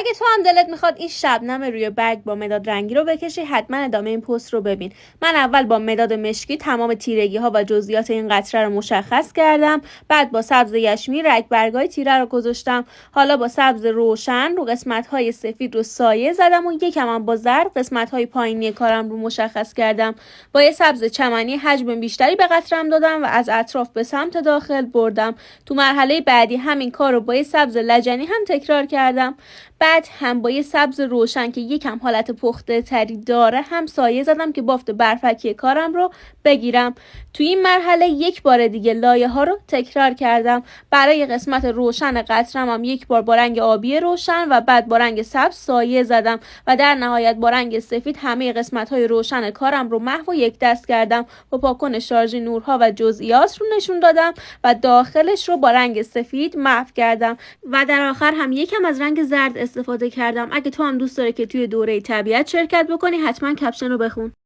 اگه تو هم دلت میخواد این شبنم روی برگ با مداد رنگی رو بکشی، حتما ادامه این پست رو ببین. من اول با مداد مشکی تمام تیرگی ها و جزئیات این قطره رو مشخص کردم، بعد با سبز یشمی رگ برگای تیره رو گذاشتم. حالا با سبز روشن رو قسمت های سفید رو سایه زدم و یکم هم با زرد قسمت های پایینی کارم رو مشخص کردم. با یه سبز چمنی حجم بیشتری به قطرم دادم و از اطراف به سمت داخل بردم. تو مرحله بعدی همین کار رو با یه سبز لجنی هم تکرار کردم. بعد هم با یه سبز روشن که یکم حالت پخته تری داره هم سایه زدم که بافت برفکی کارم رو بگیرم. توی این مرحله یک بار دیگه لایه ها رو تکرار کردم. برای قسمت روشن قطرم هم یک بار با رنگ آبی روشن و بعد با رنگ سبز سایه زدم و در نهایت با رنگ سفید همه قسمت های روشن کارم رو محو و یک دست کردم. با پاکن شارژی نورها و جزئیات رو نشون دادم و داخلش رو با رنگ سفید محو کردم و در آخر هم یکم از رنگ زرد استفاده کردم. اگه تو هم دوست داری که توی دوره طبیعت شرکت بکنی، حتما کپشن رو بخون.